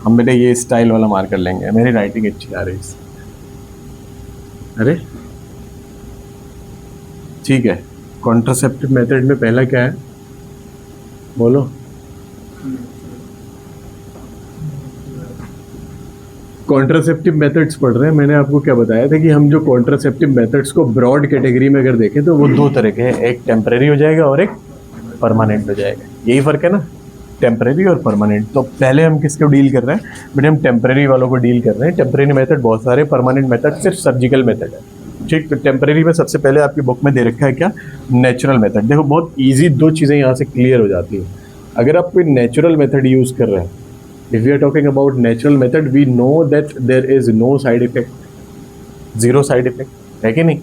हम बेटे ये स्टाइल वाला मार्कर लेंगे, मेरी राइटिंग अच्छी आ रही है। अरे ठीक है, कॉन्ट्रासेप्टिव मेथड में पहला क्या है बोलो? कॉन्ट्रासेप्टिव मेथड्स पढ़ रहे हैं। मैंने आपको क्या बताया था कि हम जो कॉन्ट्रासेप्टिव मेथड्स को ब्रॉड कैटेगरी में अगर देखें तो वो दो तरह के हैं, एक टेम्परेरी हो जाएगा और एक परमानेंट हो जाएगा। यही फर्क है ना, टेम्परेरी और परमानेंट। तो पहले हम किसको डील कर रहे हैं बेटे? हम टेम्परेरी वालों को डील कर रहे हैं। टेम्परेरी मेथड बहुत सारे, परमानेंट मेथड सिर्फ सर्जिकल मेथड है। ठीक, तो टेम्परेरी में सबसे पहले आपकी बुक में दे रखा है क्या? Natural method. देखो बहुत ईजी, दो चीज़ें यहाँ से क्लियर हो जाती हैं। अगर आप कोई नेचुरल मेथड यूज़ कर रहे हैं, if we are talking about natural method, we know that there is no side effect, zero side effect, है कि नहीं?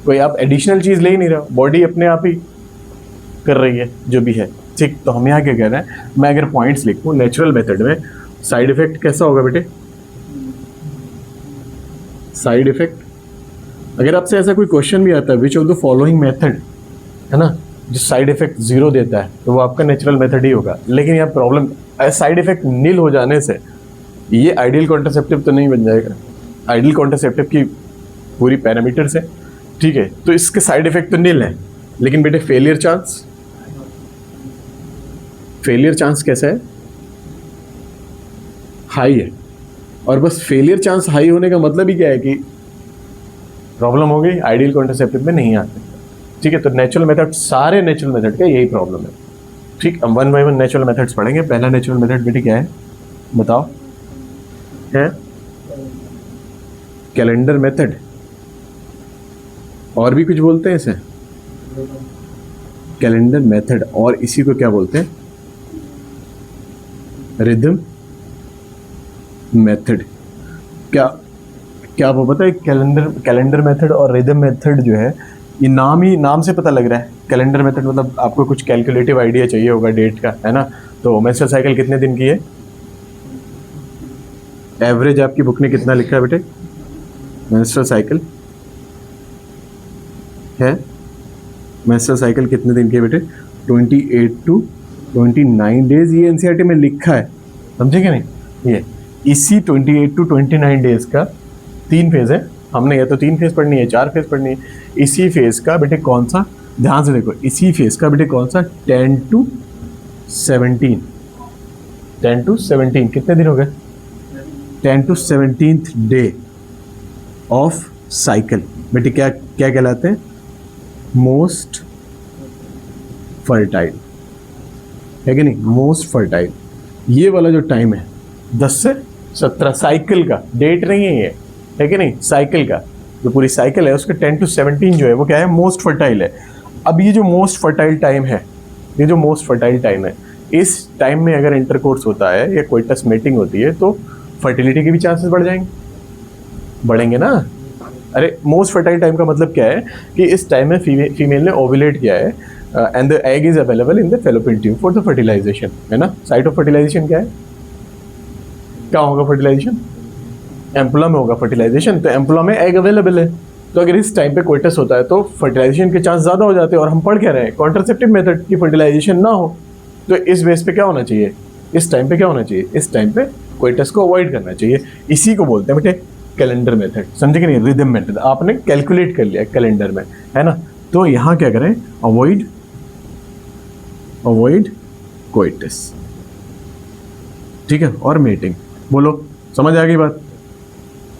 कोई आप एडिशनल चीज़ ले ही नहीं रहे हो, बॉडी अपने आप ही कर रही है जो भी है। ठीक, तो हम यहाँ क्या कह रहे हैं, मैं अगर पॉइंट्स लिखूँ नेचुरल मेथड में, साइड इफेक्ट कैसा होगा बेटे? साइड इफेक्ट, अगर आपसे ऐसा कोई क्वेश्चन भी आता है which of the following method, है ना, जो साइड इफेक्ट जीरो देता है, तो वो आपका नेचुरल मेथड ही होगा। लेकिन यहाँ प्रॉब्लम, साइड इफेक्ट नील हो जाने से ये आइडियल कॉन्ट्रासेप्टिव तो नहीं बन जाएगा। आइडियल कॉन्ट्रासेप्टिव की पूरी पैरामीटर्स है, ठीक है, तो इसके साइड इफेक्ट तो नील है, लेकिन बेटे फेलियर चांस, फेलियर चांस कैसा है? हाई है। और बस फेलियर चांस हाई होने का मतलब ही क्या है कि प्रॉब्लम हो गई, आइडियल कॉन्ट्रासेप्टिव में नहीं आते। ठीक है, तो नेचुरल मेथड, सारे नेचुरल मेथड का यही प्रॉब्लम है। ठीक, हम one by one natural methods पढ़ेंगे। पहला नेचुरल मेथड बेटे क्या है बताओ? है कैलेंडर मेथड, और भी कुछ बोलते हैं इसे? कैलेंडर मेथड, और इसी को क्या बोलते हैं? Rhythm method. क्या क्या आपको पता है कैलेंडर मेथड और रिदम मेथड जो है, ये नाम से पता लग रहा है। कैलेंडर मेथड मतलब आपको कुछ कैलकुलेटिव आइडिया चाहिए होगा डेट का, है ना? तो मेंस्ट्रुअल साइकिल कितने दिन की है? एवरेज आपकी बुक ने कितना लिखा है बेटे? मेंस्ट्रुअल साइकिल है, मेंस्ट्रुअल साइकिल कितने दिन की है बेटे? 28 to 29 डेज, ये एनसीईआरटी में लिखा है, समझे क्या नहीं? ये इसी 28 to 29 डेज का 3 फेज है। हमने या तो 3 फेज पढ़नी है, 4 फेज पढ़नी है। इसी फेज का बेटे कौन सा, ध्यान से देखो, इसी फेज का बेटे कौन सा? 10 to 17, 10 to 17 कितने दिन हो गए? 10 to 17th day of cycle बेटे क्या क्या कहलाते हैं? मोस्ट फर्टाइल, है कि नहीं? मोस्ट फर्टाइल, ये वाला जो टाइम है 10 से 17 साइकिल का, डेट नहीं है ये, है कि नहीं? साइकिल का जो पूरी साइकिल है उसके 10 to 17 जो है वो क्या है? मोस्ट फर्टाइल है। अब ये जो मोस्ट फर्टाइल टाइम है, ये जो मोस्ट फर्टाइल टाइम है, इस टाइम में अगर इंटरकोर्स होता है या कोइटस मेटिंग होती है तो फर्टिलिटी के भी चांसेस बढ़ जाएंगे, बढ़ेंगे ना? अरे मोस्ट फर्टाइल टाइम का मतलब क्या है कि इस टाइम में फीमेल ने ओव्यूलेट किया है and the egg is available in the fallopian tube for the fertilization, है ना? साइट ऑफ फर्टिलाइजेशन क्या है? क्या होगा फर्टिलाइजेशन? एम्पुला में होगा फर्टिलाइजेशन, तो एम्पुला में एग अवेलेबल है। तो अगर इस टाइम पे कोइटस होता है तो फर्टिलाइजेशन के चांस ज़्यादा हो जाते हैं। और हम पढ़ क्या रहे हैं? कॉन्ट्रासेप्टिव मेथड की फर्टिलाइजेशन ना हो, तो इस बेस पे क्या होना चाहिए? इस टाइम पे क्या होना चाहिए? इस टाइम पे कोइटस को अवॉइड करना चाहिए। इसी को बोलते हैं बेटे कैलेंडर मेथड, समझे कि नहीं? रिदम मेथड आपने कैलकुलेट कर लिया कैलेंडर में, है ना? तो यहाँ क्या करें? अवॉइड कोइटस, ठीक है, और मेटिंग। बोलो समझ आ गई बात?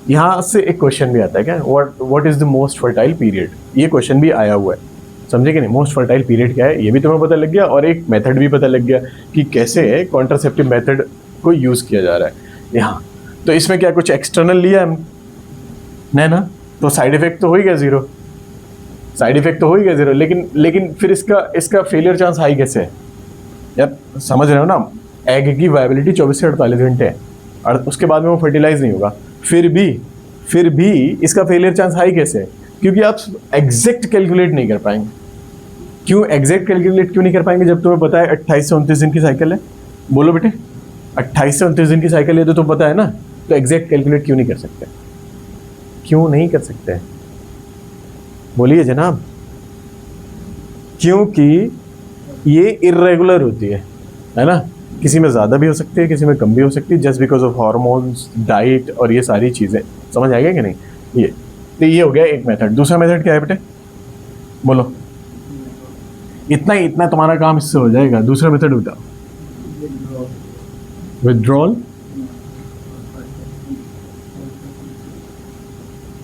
यहाँ से एक क्वेश्चन भी आता है क्या? What is the most fertile period? ये क्वेश्चन भी आया हुआ है, समझे कि नहीं? मोस्ट फर्टाइल पीरियड क्या है ये भी तुम्हें पता लग गया, और एक मेथड भी पता लग गया कि कैसे कॉन्ट्रासेप्टिव मेथड को यूज़ किया जा रहा है यहाँ। तो इसमें क्या कुछ एक्सटर्नल लिया हम नहीं ना, तो साइड इफेक्ट तो हो ही गया जीरो, साइड इफेक्ट तो हो ही गया जीरो। लेकिन फिर इसका फेलियर चांस हाई कैसे है यार? समझ रहे हो ना? एग की वायबिलिटी 24 से 48 घंटे है और उसके बाद में वो फर्टिलाइज नहीं होगा। फिर भी इसका फेलियर चांस हाई कैसे है? क्योंकि आप एग्जैक्ट कैलकुलेट नहीं कर पाएंगे। क्यों एग्जैक्ट कैलकुलेट क्यों नहीं कर पाएंगे? जब तुम्हें पता है 28 से 29 दिन की साइकिल है। बोलो बेटे 28 से 29 दिन की साइकिल है तो तुम्हें पता है ना, तो एग्जैक्ट कैलकुलेट क्यों नहीं कर सकते? क्यों नहीं कर सकते? बोलिए जनाब। क्योंकि ये इर्रेगुलर होती है ना? किसी में ज़्यादा भी हो सकती है, किसी में कम भी हो सकती है, just because of hormones, diet और ये सारी चीज़ें। समझ आ गया कि नहीं? ये तो ये हो गया एक मेथड। दूसरा मेथड क्या है बेटे? बोलो। इतना तुम्हारा काम इससे हो जाएगा। दूसरा मेथड बताओ। विथड्रॉल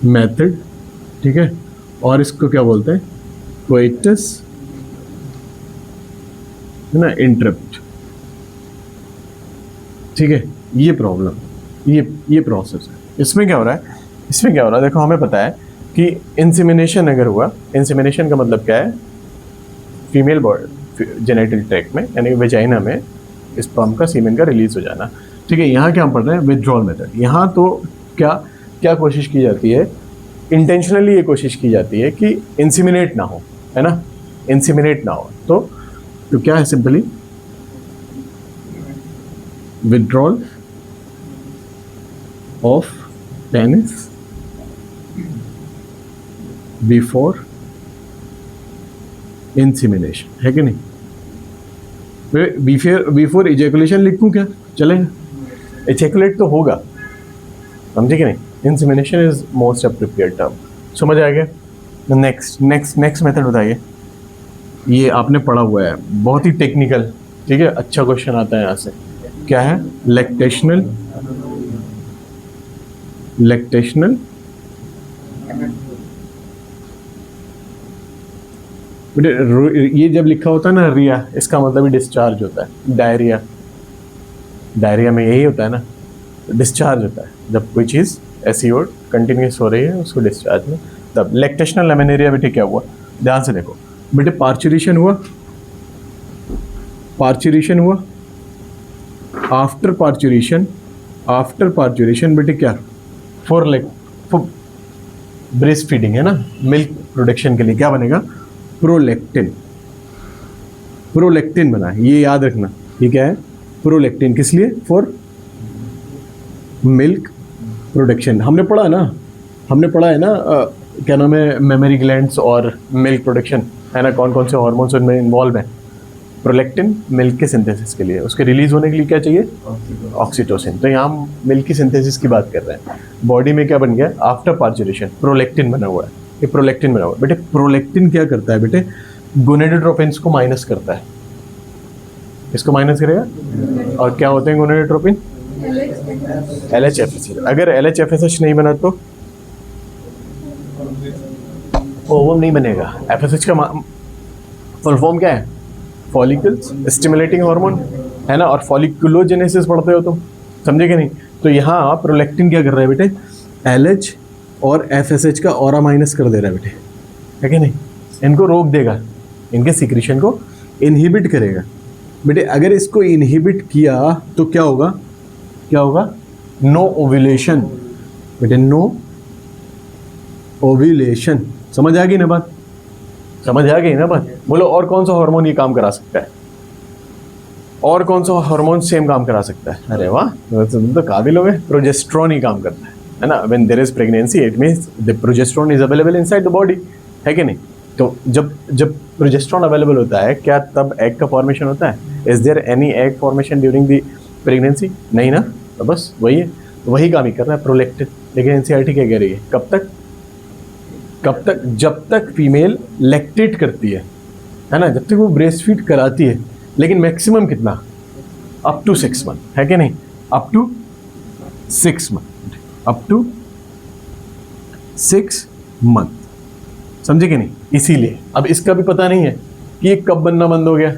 मेथड, ठीक है। और इसको क्या बोलते हैं? कोइटस, है ना, इंटरप्ट, ठीक है। ये प्रॉब्लम, ये प्रोसेस है। इसमें क्या हो रहा है? इसमें क्या हो रहा है, देखो हमें पता है कि इंसेमिनेशन अगर हुआ, इंसेमिनेशन का मतलब क्या है? फीमेल बॉडी जेनेटल ट्रैक्ट में यानी वेजाइना में स्पर्म का, सीमेन का रिलीज हो जाना, ठीक है। यहाँ क्या हम पढ़ रहे हैं? Withdrawal method. यहाँ तो क्या कोशिश की जाती है? इंटेंशनली ये कोशिश की जाती है कि इंसेमिनेट ना हो, है ना, इंसेमिनेट ना हो। तो क्या है? Simply withdrawal of penis before insemination, है कि नहीं? बिफोर इजैकुलेशन लिखूं क्या? चलेगा? इजैकुलेट तो होगा, समझे कि नहीं? Insemination is most appropriate term. समझ आ गया? नेक्स्ट मेथड बताइए। ये आपने पढ़ा हुआ है, बहुत ही टेक्निकल, ठीक है। अच्छा क्वेश्चन आता है यहाँ से। क्या है? लैक्टेशनल ये जब लिखा होता है ना रिया, इसका मतलब ही डिस्चार्ज होता है। डायरिया में यही होता है ना, डिस्चार्ज होता है। जब कोई चीज़ ऐसी हो कंटिन्यूस हो रही है उसको डिस्चार्ज में, तब लैक्टेशनल लेमिनेरिया। बेटे क्या हुआ? ध्यान से देखो बेटे, पार्चुरेशन हुआ। आफ्टर पार्चुरेशन बेटे क्या? फॉर ब्रेस्ट फीडिंग, है ना, मिल्क प्रोडक्शन के लिए क्या बनेगा? प्रोलैक्टिन बना है। ये याद रखना, ये क्या है? प्रोलैक्टिन। किस लिए? For milk production. हमने पढ़ा है ना, क्या नाम है, मेमोरी ग्लैंड्स और मिल्क प्रोडक्शन, है ना, कौन कौन से हार्मोन्स उनमें इन्वॉल्व हैं। प्रोलैक्टिन मिल्क के सिंथेसिस के लिए, उसके रिलीज होने के लिए क्या चाहिए? ऑक्सीटोसिन। तो यहाँ हम मिल्क की सिंथेसिस की बात कर रहे हैं। बॉडी में क्या बन गया? आफ्टर पार्चुरेशन प्रोलैक्टिन बना हुआ है। ये प्रोलैक्टिन बना हुआ है बेटे। प्रोलैक्टिन क्या करता है बेटे? गोनेडोट्रोपिन्स को माइनस करता है। इसको माइनस करेगा। और क्या होते हैं गोनेडोट्रोपिन? LHFSH। अगर LHFSH नहीं बना तो ओवम नहीं बनेगा। FSH का फुल फॉर्म क्या है? फॉलिकल्स स्टिमुलेटिंग हार्मोन, है ना, और फॉलिकुलोजेनेसिस पढ़ते हो तुम, समझे कि नहीं? तो यहाँ प्रोलैक्टिन क्या कर रहा है बेटे? LH और FSH का ऑरा माइनस कर दे रहा है बेटे, है कि नहीं? इनको रोक देगा, इनके सिक्रीशन को इनहिबिट करेगा बेटे। अगर इसको इनहिबिट किया तो क्या होगा? नो ओव्यूलेशन बेटे, नो ओव्यूलेशन। समझ आ गई ना बात? बोलो, और कौन सा हार्मोन ये काम करा सकता है? और कौन सा हार्मोन सेम काम करा सकता है? अरे वाह, तुम तो काबिल हो गए। प्रोजेस्टेरोन ही काम करता है ना। When there is pregnancy it means the progesterone is available inside the body, है कि नहीं? तो जब प्रोजेस्टेरोन अवेलेबल होता है, क्या तब एग का फॉर्मेशन होता है? Is there any egg formation during the pregnancy? नहीं ना। तो बस वही है, वही काम ही कर रहा है प्रोलैक्टिन। लेकिन एनसीईआरटी क्या कह रही है? कब तक? जब तक फीमेल लैक्टेट करती है ना, जब तक वो ब्रेस्ट फीड कराती है। लेकिन मैक्सिमम कितना? अप टू 6 मंथ, है कि नहीं? अप टू 6 मंथ, समझे कि नहीं? इसीलिए अब इसका भी पता नहीं है कि ये कब बनना बंद हो गया।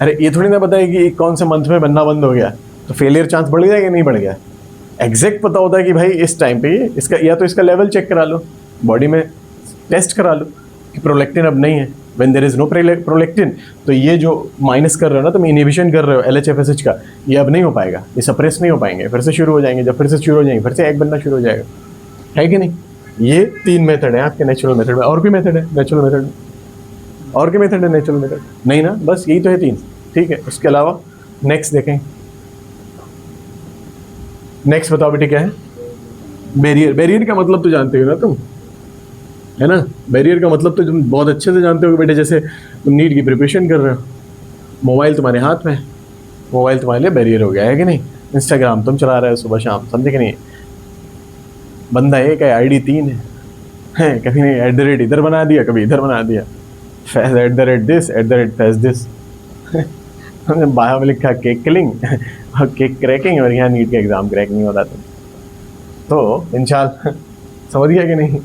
अरे ये थोड़ी ना पता है कि कौन से मंथ में बनना बंद हो गया, तो फेलियर चांस बढ़ गया कि नहीं बढ़ गया? एग्जैक्ट पता होता है कि भाई इस टाइम पे इसका, या तो इसका लेवल चेक करा लो, बॉडी में टेस्ट करा लो कि प्रोलैक्टिन अब नहीं है। When there is no prolactin, तो ये जो माइनस कर रहे हो ना, तुम इनहिबिशन कर रहे हो LHFSH का, ये अब नहीं हो पाएगा, ये सप्रेस नहीं हो पाएंगे, फिर से शुरू हो जाएंगे। जब फिर से शुरू हो जाएंगे, फिर से एग बनना शुरू हो जाएगा, है कि नहीं? ये 3 मेथड है आपके नेचुरल मेथड में। और भी मेथड है नेचुरल मेथड में, नेचुरल मेथड नहीं ना, बस यही तो है 3, ठीक है। उसके अलावा नेक्स्ट देखें। नेक्स्ट बताओ बेटे क्या है? बैरियर का मतलब तो जानते हो ना तुम, है ना? बैरियर का मतलब तो तुम बहुत अच्छे से जानते हो बेटे। जैसे तुम नीट की प्रिपरेशन कर रहे हो, मोबाइल तुम्हारे हाथ में, मोबाइल तुम्हारे लिए बैरियर हो गया है कि नहीं। इंस्टाग्राम तुम चला रहे हो सुबह शाम, समझे कि नहीं। बंदा एक है, आईडी 3 है, कभी नहीं एट द रेट इधर बना दिया, कभी इधर बना दिया, Faiz at the rate this, at the rate Faiz this. हमने बायो में लिखा केक किलिंग और केक क्रैकिंग, और यहाँ नीट का एग्जाम क्रैक नहीं होता तुम तो इंशाल्लाह। समझ गया कि नहीं।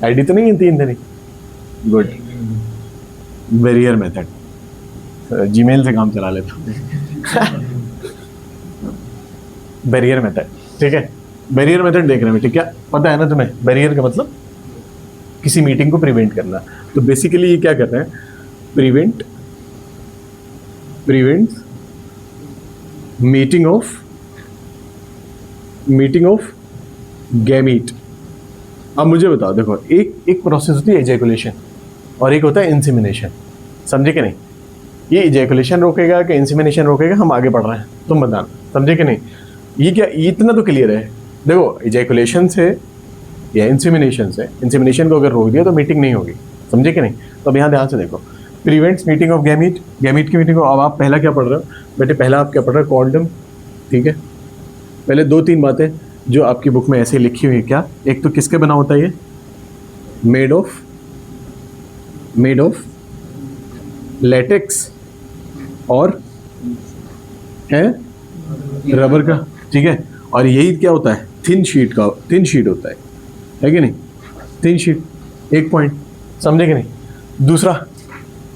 आईडी तो नहीं है 3 तेरी, गुड। बैरियर मेथड, जीमेल से काम चला लेता हूँ। बैरियर मेथड, ठीक है। बैरियर मेथड देख रहे हैं, ठीक है। पता है ना तुम्हें बैरियर का मतलब, किसी मीटिंग को प्रिवेंट करना। तो बेसिकली ये क्या कर रहे हैं, प्रिवेंट मीटिंग ऑफ गैमीट। अब मुझे बताओ, देखो एक प्रोसेस होती है इजैकुलेशन और एक होता है इंसेमिनेशन, समझे कि नहीं। ये इजैकुलेशन रोकेगा कि इंसेमिनेशन रोकेगा, हम आगे बढ़ रहे हैं, तुम बताना, समझे कि नहीं। ये क्या, ये इतना तो क्लियर है। देखो इजैकुलेशन से या इंसेमिनेशन को अगर रोक दिया तो मीटिंग नहीं होगी, समझे कि नहीं। तो अब यहाँ ध्यान से देखो, प्रिवेंट्स मीटिंग ऑफ गैमीट की मीटिंग को। अब आप पहला क्या पढ़ रहे हो बेटे, पहला आप क्या पढ़ रहे हो, कॉन्डम, ठीक है। पहले 2-3 बातें जो आपकी बुक में ऐसे लिखी हुई है, क्या, एक तो किसके बना होता है ये, मेड ऑफ लेटेक्स और है रबर का, ठीक है। और यही क्या होता है, थिन शीट होता है कि नहीं, थिन शीट। एक पॉइंट, समझे कि नहीं। दूसरा,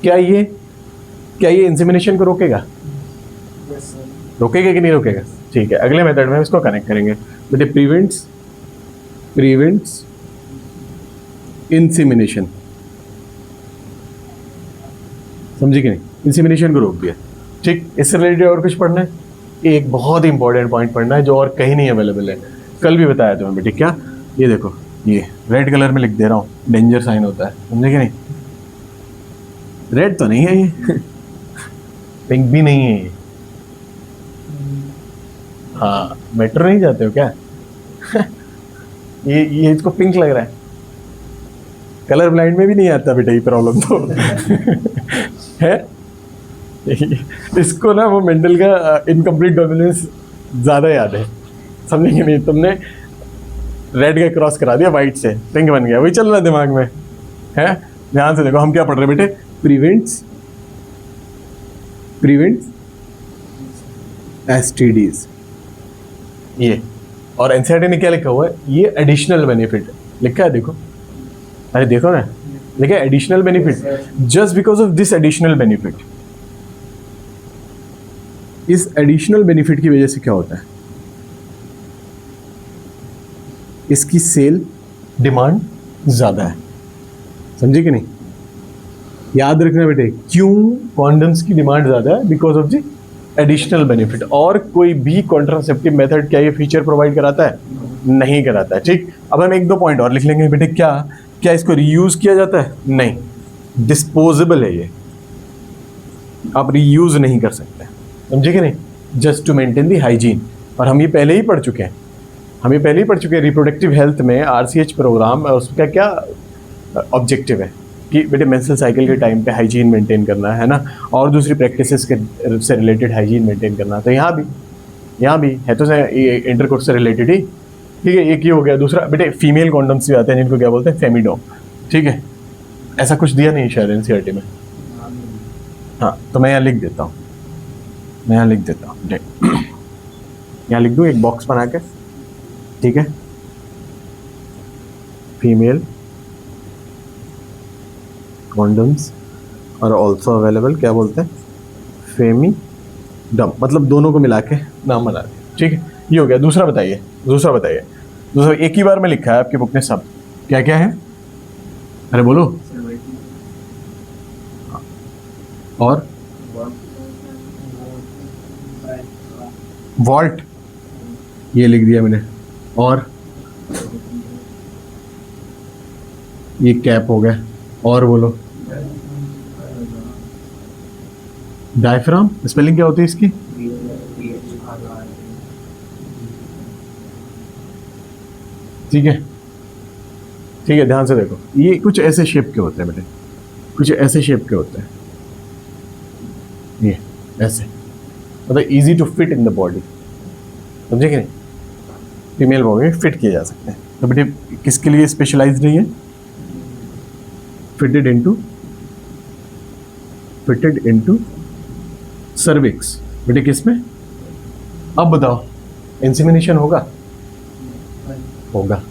क्या ये इंसेमिनेशन को रोकेगा कि नहीं रोकेगा, ठीक है। अगले मेथड में इसको कनेक्ट करेंगे बेटे, प्रिवेंट्स इंसेमिनेशन, समझे कि नहीं, इंसेमिनेशन को रोक दिया, ठीक। इससे रिलेटेड और कुछ पढ़ना है, एक बहुत ही इंपॉर्टेंट पॉइंट पढ़ना है जो और कहीं नहीं अवेलेबल है, कल भी बताया तुम्हें बेटे। क्या, ये देखो, ये रेड कलर में लिख दे रहा हूँ, डेंजर साइन होता है, समझे कि नहीं। रेड तो नहीं है ये, पिंक भी नहीं है ये। हाँ, मेट्रो नहीं जाते हो क्या। ये इसको पिंक लग रहा है, कलर ब्लाइंड में भी नहीं आता बेटा ये प्रॉब्लम तो। है इसको ना, वो मेंडल का इनकम्प्लीट डोमिनेंस ज़्यादा याद है, समझेंगे नहीं। तुमने रेड का क्रॉस करा दिया वाइट से, पिंक बन गया, वही चल रहा है दिमाग में, है। ध्यान से देखो, हम क्या पढ़ रहे हैं बेटे, प्रिवेंट्स एसटीडीज, ये। और एनसीईआरटी ने क्या लिखा हुआ है, ये एडिशनल बेनिफिट लिखा है, देखो, अरे देखो ना, लिखा है additional benefit, just because of this additional benefit. इस एडिशनल बेनिफिट की वजह से क्या होता है, इसकी सेल डिमांड ज्यादा है, समझे कि नहीं। याद रखना बेटे, क्यों कॉन्डम्स की डिमांड ज्यादा है, because of the additional benefit. और कोई भी कॉन्ट्रासेप्टिव मेथड क्या ये फीचर प्रोवाइड कराता है, नहीं कराता है, ठीक। अब हम 1-2 पॉइंट और लिख लेंगे बेटे। क्या इसको रीयूज किया जाता है, नहीं, डिस्पोजेबल है ये, आप रीयूज नहीं कर सकते, समझे कि नहीं, just to maintain the hygiene. और हम ये पहले ही पढ़ चुके हैं, रिप्रोडक्टिव हेल्थ में आरसीएच प्रोग्राम, उसका क्या ऑब्जेक्टिव है कि बेटे मेंस्ट्रुअल साइकिल के टाइम पे हाइजीन मेंटेन करना है ना, और दूसरी प्रैक्टिसेस के से रिलेटेड हाइजीन मेंटेन करना। तो यहाँ भी है तो इंटरकोर्स से रिलेटेड ही, ठीक है। एक ये हो गया। दूसरा बेटे, फीमेल कॉन्डम्स भी आते हैं जिनको क्या बोलते हैं, फेमिडोम, ठीक है। ऐसा कुछ दिया नहीं शायद एनसीईआरटी में, हाँ, तो मैं यहाँ लिख देता हूँ, यहाँ लिख दूँ एक बॉक्स बना के, ठीक है। फीमेल कॉन्डम्स और ऑल्सो अवेलेबल, क्या बोलते हैं, फेमिडम, मतलब दोनों को मिला के नाम बना दिया, ठीक है। ये हो गया। दूसरा बताइए, दूसरा एक ही बार में लिखा है आपकी बुक ने सब, क्या क्या है, अरे बोलो। और वॉल्ट, ये लिख दिया मैंने। और ये कैप हो गया। और बोलो, डायफ्राम, स्पेलिंग क्या होती है इसकी, ठीक है। ध्यान से देखो, ये कुछ ऐसे शेप के होते हैं बेटे, कुछ ऐसे शेप के होते हैं, ये ऐसे, मतलब easy to fit in the body, समझे कि नहीं? फीमेल बॉडी में फिट किए जा सकते हैं। तो बेटे किसके लिए स्पेशलाइज्ड नहीं है? Fitted into cervix. बेटे किसमें? अब बताओ इंसेमिनेशन होगा? होगा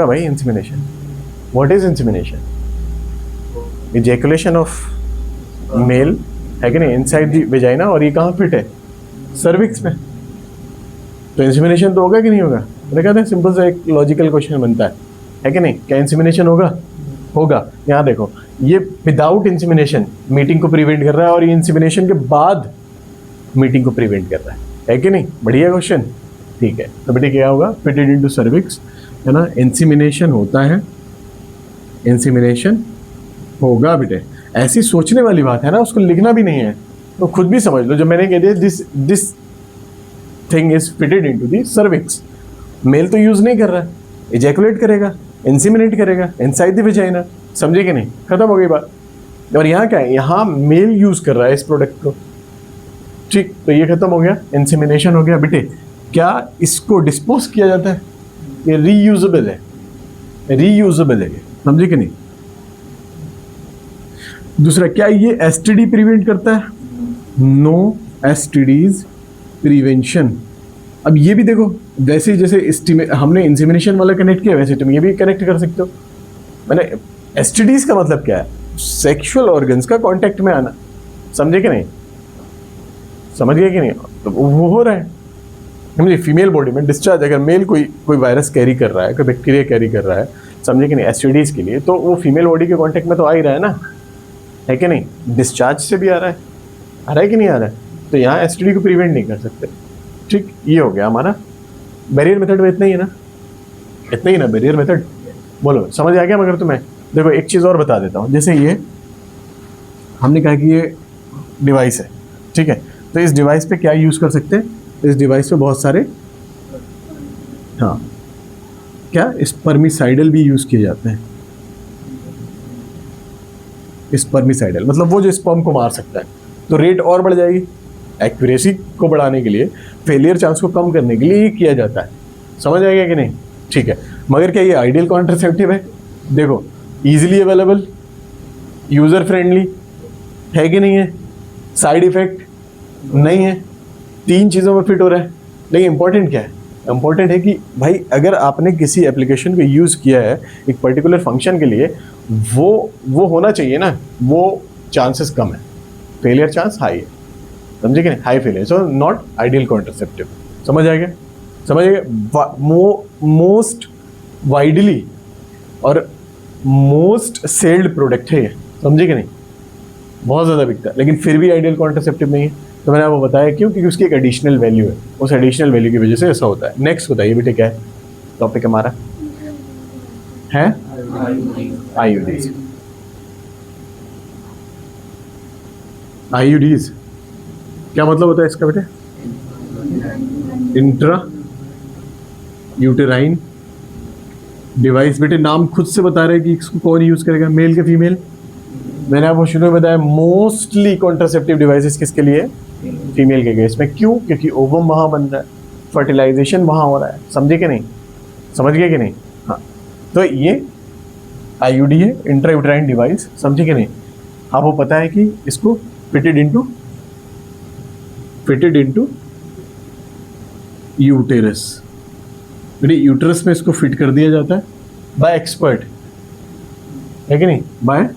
भाई insemination. What is insemination? Ejaculation of male, है कि नहीं, इनसाइड द वेजाइना, और ये कहाँ फिट है? सर्विक्स में। तो इंसेमिनेशन तो होगा कि नहीं होगा? मैंने कहते हैं सिंपल सा एक लॉजिकल क्वेश्चन बनता है कि नहीं? क्या इंसेमिनेशन होगा? यहाँ देखो, ये विदाउट इंसेमिनेशन मीटिंग को प्रिवेंट कर रहा है और ये इंसेमिनेशन के बाद मीटिंग को प्रिवेंट कर रहा है कि नहीं? बढ़िया क्वेश्चन, ठीक है। तो बेटे क्या होगा? फिटेड इनटू सर्विक्स, है ना? इंसेमिनेशन होता है, इंसेमिनेशन होगा बेटे। ऐसी सोचने वाली बात है ना, उसको लिखना भी नहीं है, तो खुद भी समझ लो। जब मैंने कह दिया this thing is fitted into the cervix, male तो यूज नहीं कर रहा है, इजैकुलेट करेगा, इंसेमिनेट करेगा इनसाइड द वेजाइना, समझे कि नहीं? खत्म हो गई बात। और यहाँ क्या है? यहाँ मेल यूज कर रहा है इस प्रोडक्ट को, ठीक। तो ये खत्म हो गया, इंसेमिनेशन हो गया। बेटे क्या इसको डिस्पोज किया जाता है? ये रीयूजेबल है, समझे कि नहीं? दूसरा, क्या ये एसटीडी प्रिवेंट करता है? No STDs prevention. अब ये भी देखो, वैसे ही जैसे हमने इंसेमिनेशन वाला कनेक्ट किया, वैसे तुम ये भी कनेक्ट कर सकते हो। मैंने एसटीडीज का मतलब क्या है? सेक्सुअल ऑर्गन्स का कांटेक्ट में आना, समझे कि नहीं? समझ गए कि नहीं? तो वो हो रहा है, समझे? फीमेल बॉडी में डिस्चार्ज, अगर मेल कोई वायरस कैरी कर रहा है, कोई बैक्टीरिया कैरी कर रहा है, समझे कि नहीं, एसटीडीज के लिए, तो वो फीमेल बॉडी के कांटेक्ट में तो आ ही रहा है ना, है कि नहीं? डिस्चार्ज से भी आ रहा है कि नहीं आ रहा है? तो यहाँ एसटीडी को प्रिवेंट नहीं कर सकते, ठीक। ये हो गया हमारा बैरियर मेथड में। इतना ही ना बैरियर मेथड। बोलो समझ आ गया? मगर तुम्हें देखो एक चीज़ और बता देता हूँ। जैसे ये हमने कहा कि ये डिवाइस है, ठीक है, तो इस डिवाइस पे क्या यूज़ कर सकते हैं? इस डिवाइस पे बहुत सारे, हाँ, क्या स्पर्मिसाइडल भी यूज़ किए जाते हैं। स्पर्मिसाइडल मतलब वो जो स्पर्म को मार सकता है, तो रेट और बढ़ जाएगी। एक्यूरेसी को बढ़ाने के लिए, फेलियर चांस को कम करने के लिए ये किया जाता है, समझ आएगा कि नहीं? ठीक है। मगर क्या ये आइडियल कॉन्ट्रासेप्टिव है? देखो, इजीली अवेलेबल, यूज़र फ्रेंडली, है कि नहीं है? साइड इफेक्ट नहीं है, 3 चीज़ों में फिट हो रहा है। लेकिन इंपॉर्टेंट क्या है? इंपॉर्टेंट है कि भाई अगर आपने किसी एप्लीकेशन को यूज़ किया है एक पर्टिकुलर फंक्शन के लिए, वो होना चाहिए ना, वो चांसेस कम है, फेलियर चांस हाई है, समझे कि नहीं? High failure, so not ideal contraceptive. समझ आ गया? मोस्ट वाइडली और मोस्ट सेल्ड प्रोडक्ट है ये, समझे कि नहीं? बहुत ज़्यादा बिकता है, लेकिन फिर भी आइडियल कॉन्ट्रासेप्टिव नहीं है। तो मैंने आपको बताया क्यों? क्योंकि उसकी एक एडिशनल वैल्यू है, उस एडिशनल वैल्यू की वजह से ऐसा होता है। नेक्स्ट बताइए बेटे, क्या है टॉपिक हमारा? है आईयूडीज। आईयूडीज क्या मतलब होता है इसका बेटे? Intra uterine device. बेटे नाम खुद से बता रहे हैं कि इसको कौन यूज करेगा, मेल के फीमेल? मैंने आपको शुरू में बताया मोस्टली कॉन्ट्रासेप्टिव डिवाइसेस किसके लिए? फीमेल के केस में। क्यों? क्योंकि ओवम वहाँ बन रहा है, फर्टिलाइजेशन वहाँ हो रहा है, समझे कि नहीं? समझ गए कि नहीं? हाँ, तो ये आईयूडी है, इंट्रा यूटेराइन डिवाइस, समझे कि नहीं? आपको पता है कि इसको फिटेड इनटू यूटेरस, बेटे यूटेरस में इसको फिट कर दिया जाता है बाय एक्सपर्ट, है कि नहीं? बाय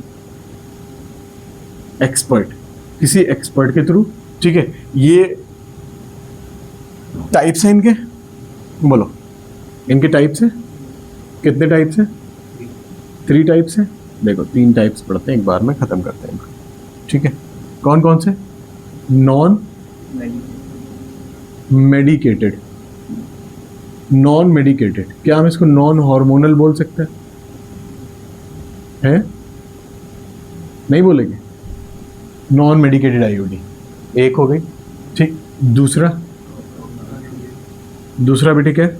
एक्सपर्ट, किसी एक्सपर्ट के थ्रू, ठीक है। ये टाइप्स हैं इनके, बोलो इनके टाइप्स हैं कितने? टाइप्स हैं 3 टाइप्स हैं। देखो 3 टाइप्स पढ़ते हैं, एक बार में खत्म करते हैं, ठीक है। कौन कौन से? नॉन मेडिकेटेड, नॉन मेडिकेटेड, क्या हम इसको नॉन हार्मोनल बोल सकते हैं? नहीं बोलेंगे? नॉन मेडिकेटेड आईयूडी एक हो गई, ठीक। दूसरा बेटे क्या है?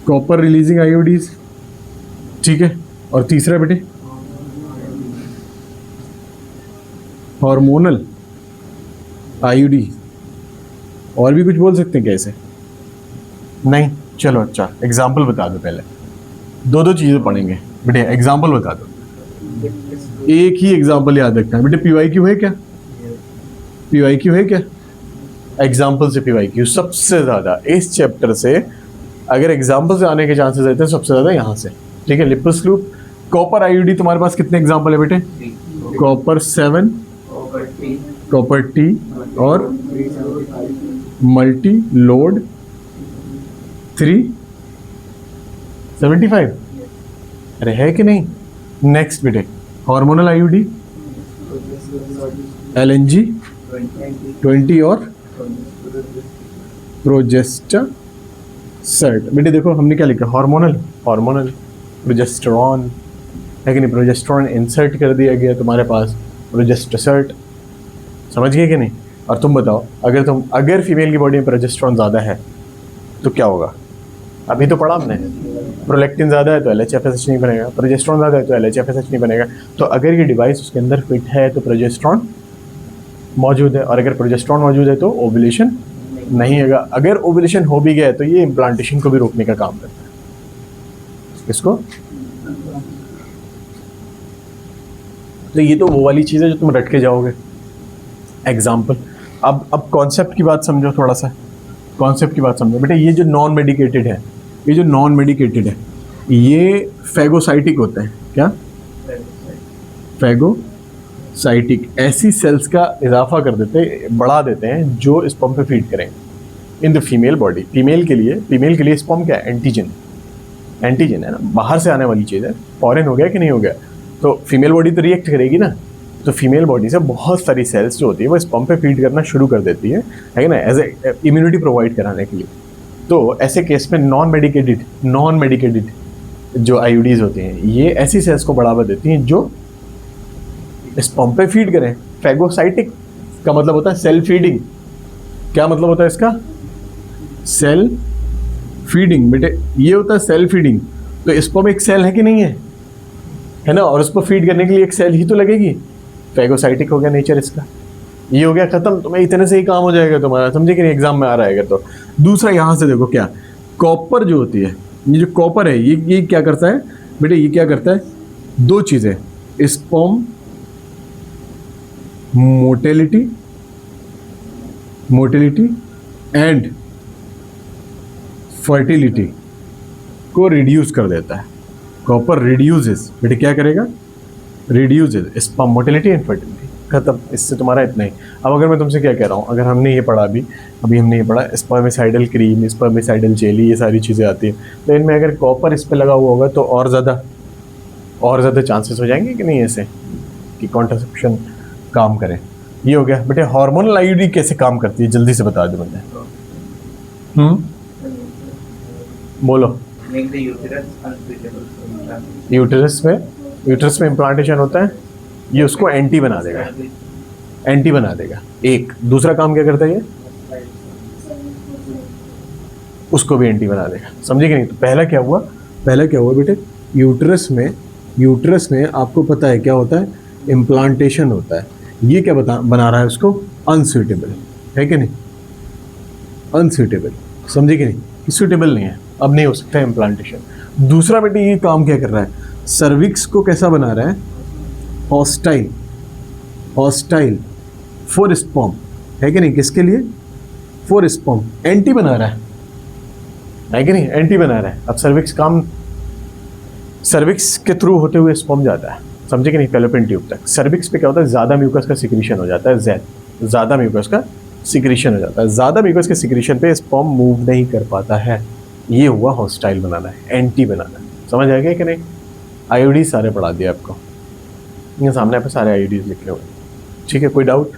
कॉपर रिलीजिंग आईयूडीज, ठीक है। और तीसरा बेटे हार्मोनल आईयूडी, और भी कुछ बोल सकते हैं कैसे? नहीं, चलो अच्छा एग्जाम्पल बता दो पहले, दो दो चीज़ें पढ़ेंगे बेटे, एग्जाम्पल बता दो, एक ही एग्जाम्पल याद रखना है बेटे। PYQ है क्या? PYQ है क्या? एग्जाम्पल से PYQ सबसे ज़्यादा इस चैप्टर से, अगर एग्जाम्पल से आने के चांसेस रहते हैं सबसे ज़्यादा यहाँ से, ठीक है। लिपस लूप, कॉपर आईयूडी, तुम्हारे पास कितने एग्जाम्पल है बेटे? कॉपर 7, कॉपर टी और मल्टी लोड 375। अरे है कि नहीं? नेक्स्ट बेटे, हार्मोनल आईयूडी, LNG 20 और प्रोजेस्टेसर्ट। बेटे देखो हमने क्या लिखा, हार्मोनल, हार्मोनल प्रोजेस्टेरॉन है कि नहीं, प्रोजेस्टेरॉन इंसर्ट कर दिया गया तुम्हारे पास, प्रोजेस्टेसर्ट, समझ गए कि नहीं? और तुम बताओ, अगर फीमेल की बॉडी में प्रोजेस्टेरॉन ज़्यादा है तो क्या होगा? अभी तो पढ़ा हमने, प्रोलैक्टिन ज़्यादा है तो LHFSH नहीं बनेगा, प्रोजेस्टेरॉन ज़्यादा है तो LHFSH नहीं बनेगा। तो अगर ये डिवाइस उसके अंदर फिट है तो प्रोजेस्टेरॉन मौजूद है, और अगर प्रोजेस्टेरॉन मौजूद है तो ओव्यूलेशन नहीं होगा। अगर ओव्यूलेशन हो भी गया है तो ये इम्प्लांटेशन को भी रोकने का काम करता है। किसको? तो ये तो वो वाली चीज़ है जो तुम रट के जाओगे, एग्जाम्पल। अब कॉन्सेप्ट की बात समझो, थोड़ा सा कॉन्सेप्ट की बात समझो बेटे। ये जो नॉन मेडिकेटेड है, ये जो नॉन मेडिकेटेड है, ये फैगोसाइटिक होता है। क्या? फैगोसाइटिक, ऐसी सेल्स का इजाफा कर देते हैं, बढ़ा देते हैं जो स्पर्म पे फीड करें in the female body. Female के लिए स्पर्म क्या है? एंटीजन, एंटीजन है ना, बाहर से आने वाली चीज़ है। फॉरेन हो गया कि नहीं हो गया, तो फीमेल बॉडी तो रिएक्ट करेगी ना। तो फीमेल बॉडी से बहुत सारी सेल्स जो होती है वो स्पर्म पे फीड करना शुरू कर देती है ना, एज ए इम्यूनिटी प्रोवाइड कराने के लिए। तो ऐसे केस में नॉन मेडिकेटेड जो आईयूडीज होते हैं, ये ऐसी सेल्स को बढ़ावा देती हैं जो स्पर्म पे फीड करें। फैगोसाइटिक का मतलब होता है सेल फीडिंग। क्या मतलब होता है इसका? सेल फीडिंग बेटे, ये होता है सेल फीडिंग। तो स्पर्म एक सेल है कि नहीं है ना, और उसको फीड करने के लिए एक सेल ही तो लगेगी। फैगोसाइटिक हो गया नेचर इसका, ये हो गया खत्म। तुम्हें इतने से ही काम हो जाएगा तुम्हारा, समझे कि नहीं? एग्जाम में आ रहा है तो। दूसरा यहाँ से देखो, क्या कॉपर जो होती है, ये जो कॉपर है ये क्या करता है बेटे? ये क्या करता है? दो चीज़ें, स्पर्म मोटिलिटी एंड फर्टिलिटी को रिड्यूस कर देता है। कॉपर रिड्यूसेस बेटे, क्या करेगा? Reduces sperm motility and fertility, खत्म। इससे तुम्हारा इतना ही। अब अगर मैं तुमसे क्या कह रहा हूँ, अगर हमने ये पढ़ा अभी हमने ये पढ़ा स्पर्मिसाइडल क्रीम, स्पर्मिसाइडल जेली, ये सारी चीज़ें आती हैं, तो इनमें अगर कॉपर इस पर लगा हुआ होगा तो और ज़्यादा चांसेस हो जाएंगे कि नहीं ऐसे कि कॉन्ट्रासेप्शन काम करें। ये हो गया बेटे। हार्मोनल आईयूडी कैसे काम करती है, जल्दी से बता दो मुझे। बोलो। यूटेरस में इम्प्लांटेशन होता है, ये उसको एंटी बना देगा। एक दूसरा काम क्या करता है ये? उसको भी एंटी बना देगा, समझे कि नहीं? तो पहला क्या हुआ बेटे? यूटेरस में आपको पता है क्या होता है? इम्प्लांटेशन होता है। ये क्या बना रहा है उसको? अनसूटेबल, है कि नहीं? अनसूटेबल, समझे कि नहीं? सूटेबल नहीं है, अब नहीं हो सकता है इम्प्लांटेशन। दूसरा बेटे ये काम क्या कर रहा है? सर्विक्स को कैसा बना रहा है? हॉस्टाइल फॉर स्पर्म, है कि नहीं? किसके लिए? फॉर स्पर्म, एंटी बना रहा है कि नहीं? एंटी बना रहा है। अब सर्विक्स के थ्रू होते हुए स्पर्म जाता है, समझे कि नहीं? फैलोपियन ट्यूब तक। सर्विक्स पे क्या होता है? ज़्यादा म्यूकस का सिक्रीशन हो जाता है, ज़्यादा म्यूकस का सिक्रीशन हो जाता है। ज़्यादा म्यूकस के सिक्रीशन पे स्पर्म मूव नहीं कर पाता है। ये हुआ हॉस्टाइल बनाना है, एंटी बनाना है। समझ आ गया कि नहीं? आईयूडी सारे पढ़ा दिया आपको, ये सामने पे सारे आईयूडीज लिखे हुए, ठीक है? कोई डाउट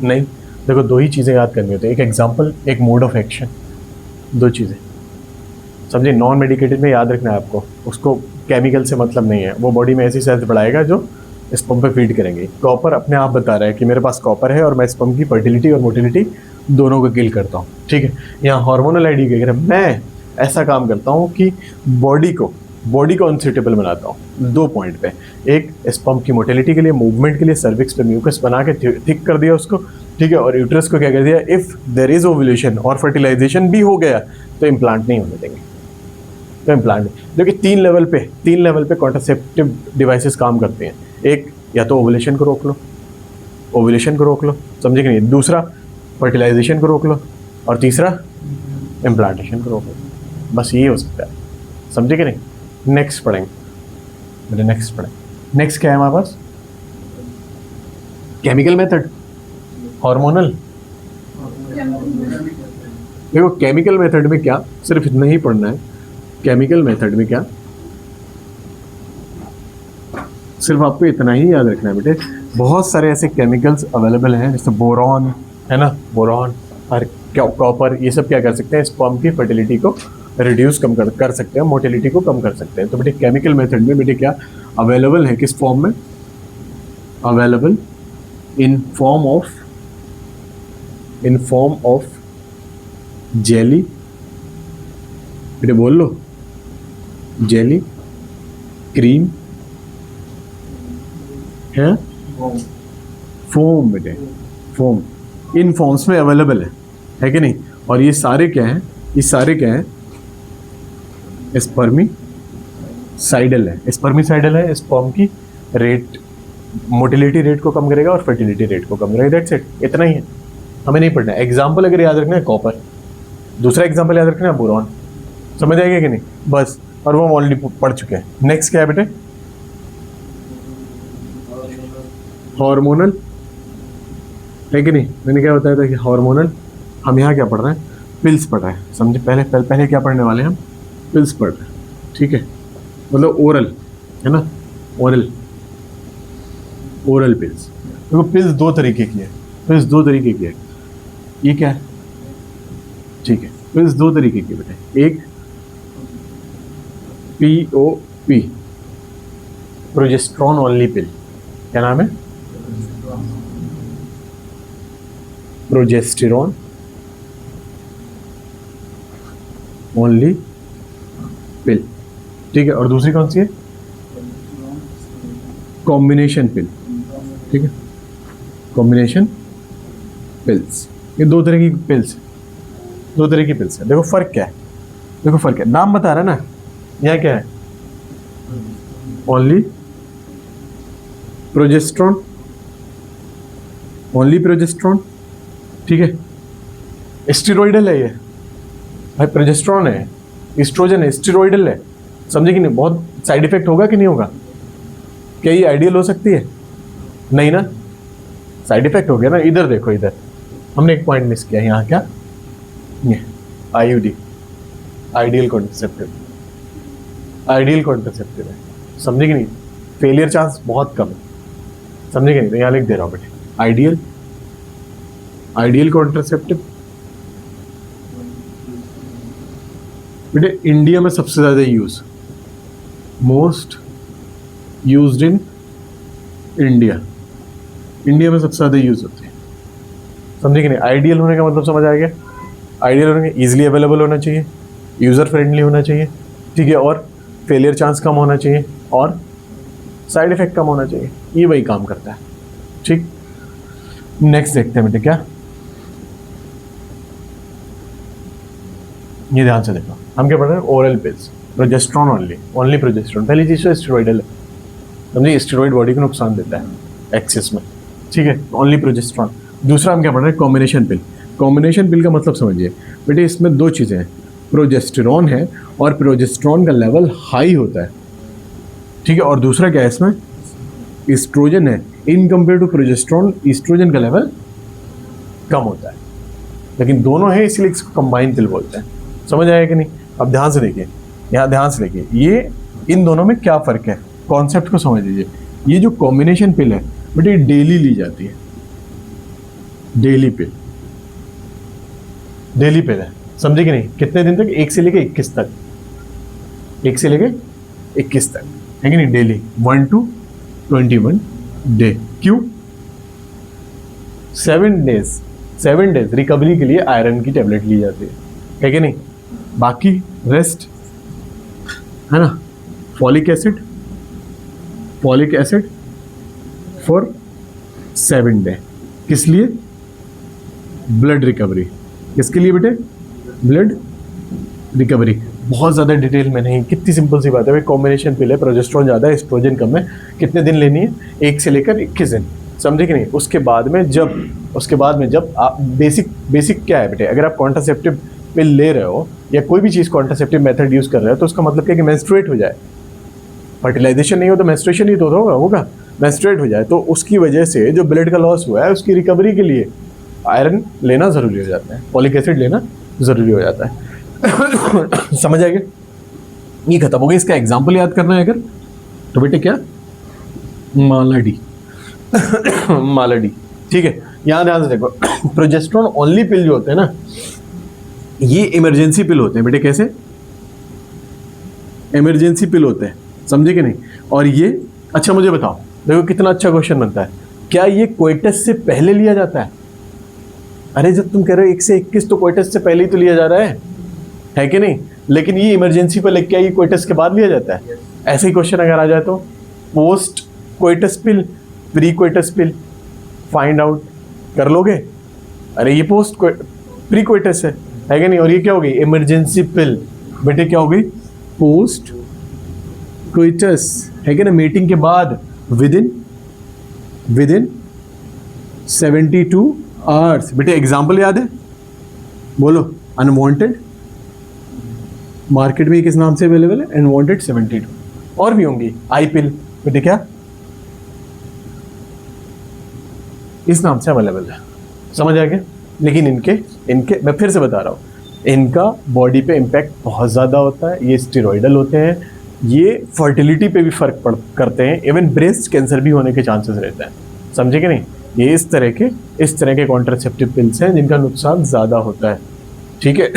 नहीं? देखो दो ही चीज़ें याद करनी होती है, एक एग्जाम्पल, एक मोड ऑफ एक्शन, दो चीज़ें, समझे? नॉन मेडिकेटेड में याद रखना है आपको, उसको केमिकल से मतलब नहीं है, वो बॉडी में ऐसी सेल्स बढ़ाएगा जो स्पर्म पे फीड करेंगे। कॉपर अपने आप बता रहा है कि मेरे पास कॉपर है और मैं स्पर्म की फर्टिलिटी और मोटिलिटी दोनों को किल करता हूँ, ठीक है? यहाँ हार्मोनल आईडी क्या कह रहा है? मैं ऐसा काम करता हूँ कि बॉडी को बॉडी को अनसूटेबल बनाता हूँ 2 पॉइंट पे। एक, स्पर्म की मोटिलिटी के लिए, मूवमेंट के लिए सर्विक्स पे म्यूकस बना के थिक कर दिया उसको, ठीक है, और यूट्रस को क्या कर दिया, इफ देयर इज ओव्यूलेशन और फर्टिलाइजेशन भी हो गया तो इम्प्लांट नहीं होने देंगे। तो इम्प्लांट जो कि 3 लेवल पे कॉन्ट्रासेप्टिव डिवाइसेस काम करते हैं। एक, या तो ओव्यूलेशन को रोक लो, समझे कि नहीं, दूसरा फर्टिलाइजेशन को रोक लो, और तीसरा इम्प्लांटेशन को रोक लो। बस ये हो सकता है, समझे कि नहीं। नेक्स्ट पढ़ेंगे, नेक्स्ट क्या है हमारे पास, केमिकल मेथड, हार्मोनल। देखो केमिकल मेथड में क्या, सिर्फ इतना ही पढ़ना है। केमिकल मेथड में क्या, सिर्फ आपको इतना ही याद रखना है बेटे। बहुत सारे ऐसे केमिकल्स अवेलेबल हैं, जैसे बोरॉन है ना, बोरॉन और कॉपर, ये सब क्या कर सकते हैं, स्पर्म की फर्टिलिटी को रिड्यूस कम कर सकते हैं, मोटिलिटी को कम कर सकते हैं। तो बेटे केमिकल मेथड में बेटे क्या अवेलेबल है, किस फॉर्म में available, in form of jelly, बेटे बोल लो, जेली, क्रीम है, फोम, बेटे फोम, इन फॉर्म्स में अवेलेबल है कि नहीं। और ये सारे क्या हैं, स्पर्मिसाइडल है। स्पर्म की रेट, मोटिलिटी रेट को कम करेगा और फर्टिलिटी रेट को कम करेगा। दैट्स इट, इतना ही है, हमें नहीं पढ़ना है। एग्जाम्पल अगर याद रखना है कॉपर, दूसरा एग्जाम्पल याद रखना है बोरॉन, समझ आएगा कि नहीं, बस। और वो ऑलरेडी पढ़ चुके हैं। नेक्स्ट क्या है बेटे, हार्मोनल, है कि नहीं। मैंने क्या बताया था कि हार्मोनल, हम यहाँ क्या पढ़ रहे हैं, पिल्स पढ़ रहे हैं, समझे। पहले क्या पढ़ने वाले हैं हम, पिल्स पढ़ रहे हैं, ठीक है, मतलब ओरल है ना, ओरल पिल्स। देखो पिल्स 2 तरीके की है, ये क्या है, ठीक है, पिल्स 2 तरीके की बेटे। एक POP, प्रोजेस्टेरॉन ओनली पिल, क्या नाम है, प्रोजेस्टेरॉन ओनली पिल, ठीक है। और दूसरी कौन सी है, कॉम्बिनेशन पिल, ठीक है, कॉम्बिनेशन पिल्स। ये 2 तरह की पिल्स है। देखो फर्क क्या है, नाम बता रहा है ना, यहाँ क्या है, ओनली प्रोजेस्टेरॉन, ठीक है। स्टेरॉइडल है ये भाई, प्रोजेस्टेरॉन है, एस्ट्रोजन है, स्टेरॉइडल है, समझे कि नहीं। बहुत साइड इफेक्ट होगा कि नहीं होगा, क्या ये आइडियल हो सकती है, नहीं ना, साइड इफेक्ट हो गया ना। इधर देखो, इधर हमने एक पॉइंट मिस किया, यहाँ क्या, ये IUD, आइडियल कॉन्ट्रासेप्टिव है, समझे कि नहीं। फेलियर चांस बहुत कम है, समझे कि नहीं। तो यहाँ लिख दे रहा हूँ बेटे, आइडियल कॉन्ट्रासेप्टिव। बेटे इंडिया में सबसे ज़्यादा मोस्ट यूज्ड इन इंडिया में सबसे ज़्यादा यूज होते हैं, समझे कि नहीं। आइडियल होने का मतलब समझ आ गया, आइडियल होने का ईजिली अवेलेबल होना चाहिए, यूज़र फ्रेंडली होना चाहिए, ठीक है, और फेलियर चांस कम होना चाहिए, और साइड इफेक्ट कम होना चाहिए। ये वही काम करता है, ठीक। नेक्स्ट देखते हैं बेटे, क्या, ये ध्यान से देखो, हम क्या पढ़ रहे हैं, oral pills, progesterone only progesterone. पहली चीज़ तो स्टेरॉइडल है, समझिए, स्टेरॉइड बॉडी को नुकसान देता है एक्सेस में, ठीक है, ओनली प्रोजेस्टेरॉन। दूसरा हम क्या पढ़ रहे हैं, कॉम्बिनेशन पिल का मतलब समझिए बेटे, इसमें 2 चीज़ें हैं, प्रोजेस्टेरॉन है और प्रोजेस्टेरॉन का लेवल हाई होता है, ठीक है, और दूसरा क्या है, इसमें एस्ट्रोजन है। In compare to progesterone, estrogen का लेवल कम होता है, लेकिन दोनों है इसलिए इसको कंबाइन पिल बोलते हैं, समझ आया कि नहीं। अब ध्यान से देखिए, यहाँ ध्यान से देखिए, ये इन दोनों में क्या फ़र्क है, कॉन्सेप्ट को समझ लीजिए। ये जो कॉम्बिनेशन पिल है बट ये डेली ली जाती है, डेली पिल है, समझे कि नहीं। कितने दिन तक, 1 से लेके 21 तक, 1 से लेके 21 तक, है कि नहीं, डेली 1 to 21 डे। क्यों, 7 डेज रिकवरी के लिए आयरन की टेबलेट ली जाती है कि नहीं। बाकी रेस्ट है ना, फॉलिक एसिड फॉर 7 डे। किस लिए? Blood recovery. किसके लिए बेटे? Blood recovery. बहुत ज़्यादा डिटेल में नहीं, कितनी सिंपल सी बात है भाई, कॉम्बिनेशन पिल है, प्रोजेस्टेरोन ज़्यादा है, एस्ट्रोजन कम है। कितने दिन लेनी है? 1 से लेकर 21 दिन, समझे कि नहीं? उसके बाद में जब आप बेसिक क्या है बेटे, अगर आप कॉन्ट्रासेप्टिव पिल ले रहे हो या कोई भी चीज़ कॉन्ट्रासेप्टिव मेथड यूज़ कर रहे हो तो उसका मतलब क्या है कि मेंस्ट्रुएट हो जाए। फर्टिलाइजेशन नहीं हो तो मेंस्ट्रुएशन ही तो होगा, मेंस्ट्रुएट हो जाए, तो उसकी वजह से जो ब्लड का लॉस हुआ है उसकी रिकवरी के लिए आयरन लेना ज़रूरी हो जाता है, फॉलिक एसिड लेना ज़रूरी हो जाता है। समझ आएगा? ये खत्म हो गया। इसका एग्जाम्पल याद करना है अगर तो बेटे क्या? मालाडी। मालाडी, ठीक है। यहाँ ध्यान से देखो, प्रोजेस्टेरोन ओनली पिल जो होते हैं ना, ये इमरजेंसी पिल होते हैं बेटे। कैसे? इमरजेंसी पिल होते हैं, समझे कि नहीं? और ये, अच्छा मुझे बताओ, देखो कितना अच्छा क्वेश्चन बनता है, क्या ये कोइटस से पहले लिया जाता है? अरे जब तुम कह रहे हो 1 से 21 तो कोइटस से पहले ही तो लिया जा रहा है कि नहीं? लेकिन ये इमरजेंसी पर क्या ये कोइटस के बाद लिया जाता है? ऐसे ही क्वेश्चन अगर आ जाए तो पोस्ट कोइटस पिल, प्री कोइटस पिल, फाइंड आउट कर लोगे। अरे ये पोस्ट प्री कोइटस है कि नहीं? और ये क्या हो गई? इमरजेंसी पिल। बेटे क्या हो गई? पोस्ट कोइटस, है कि ना? मीटिंग के बाद विद इन 72 आवर्स। बेटे एग्जाम्पल याद है? बोलो। अनवांटेड, मार्केट में किस नाम से अवेलेबल है? अनवांटेड 72। और भी होंगी। आई पिल, बेटे क्या? इस नाम से अवेलेबल है, समझ आ गया? लेकिन इनके मैं फिर से बता रहा हूँ, इनका बॉडी पे इम्पैक्ट बहुत ज़्यादा होता है। ये स्टेरॉइडल होते हैं, ये फर्टिलिटी पे भी फर्क करते हैं, इवन ब्रेस्ट कैंसर भी होने के चांसेस रहते हैं, समझे कि नहीं? ये इस तरह के कॉन्ट्रासेप्टिव पिल्स हैं जिनका नुकसान ज़्यादा होता है, ठीक है?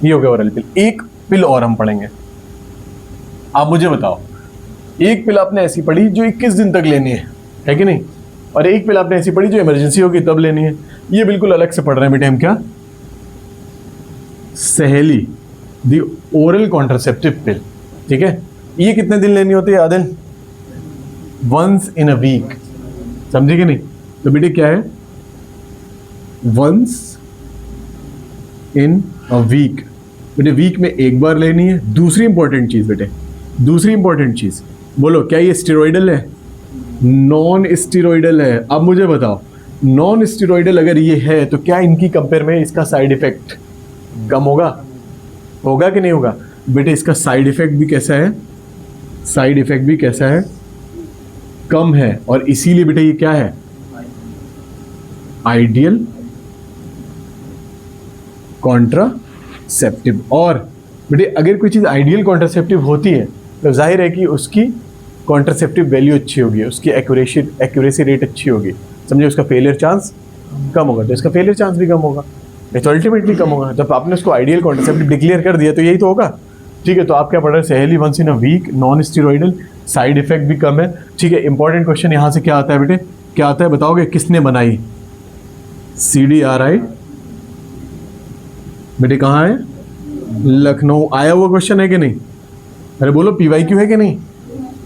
ये हो गया ओरल पिल। एक पिल और हम पढ़ेंगे। आप मुझे बताओ, एक पिल आपने ऐसी पढ़ी जो 21 दिन तक लेनी है कि नहीं? और एक पिल आपने ऐसी पढ़ी जो इमरजेंसी होगी तब लेनी है। ये बिल्कुल अलग से पढ़ रहे हैं बेटे हम। क्या? सहेली, दी ओरल कॉन्ट्रासेप्टिव पिल, ठीक है? ये कितने दिन लेनी होती है Adil? Once in a week, समझे कि नहीं? तो बेटे क्या है? Once in a week. बेटे वीक में एक बार लेनी है। दूसरी इंपॉर्टेंट चीज बेटे, दूसरी इंपॉर्टेंट चीज, बोलो क्या ये स्टेरॉइडल है? नॉन स्टेरॉइडल है। अब मुझे बताओ, नॉन स्टेरॉइडल अगर ये है तो क्या इनकी कंपेयर में इसका साइड इफेक्ट कम होगा कि नहीं होगा? बेटे इसका साइड इफेक्ट भी कैसा है? साइड इफेक्ट भी कैसा है? कम है। और इसीलिए बेटे ये क्या है? Ideal contraceptive. और बेटे अगर कोई चीज़ आइडियल कॉन्ट्रासेप्टिव होती है तो जाहिर है कि उसकी कॉन्ट्रासेप्टिव वैल्यू अच्छी होगी, उसकी एक्यूरेसी रेट अच्छी होगी, समझे? उसका फेलियर चांस कम होगा, तो इसका फेलियर चांस भी कम होगा, तो अल्टीमेटली कम होगा। जब आपने उसको आइडियल कॉन्ट्रासेप्टिव डिक्लेयर कर दिया तो यही तो होगा, ठीक है? तो आप क्या पढ़ रहे हैं? Saheli once in a week, non steroidal, side effect भी कम है, ठीक है? इंपॉर्टेंट क्वेश्चन यहाँ से क्या आता है बेटे? क्या आता है बताओगे? किसने बनाई? CDRI बेटे कहाँ है? लखनऊ। आया हुआ क्वेश्चन है कि नहीं? अरे बोलो PYQ है कि नहीं?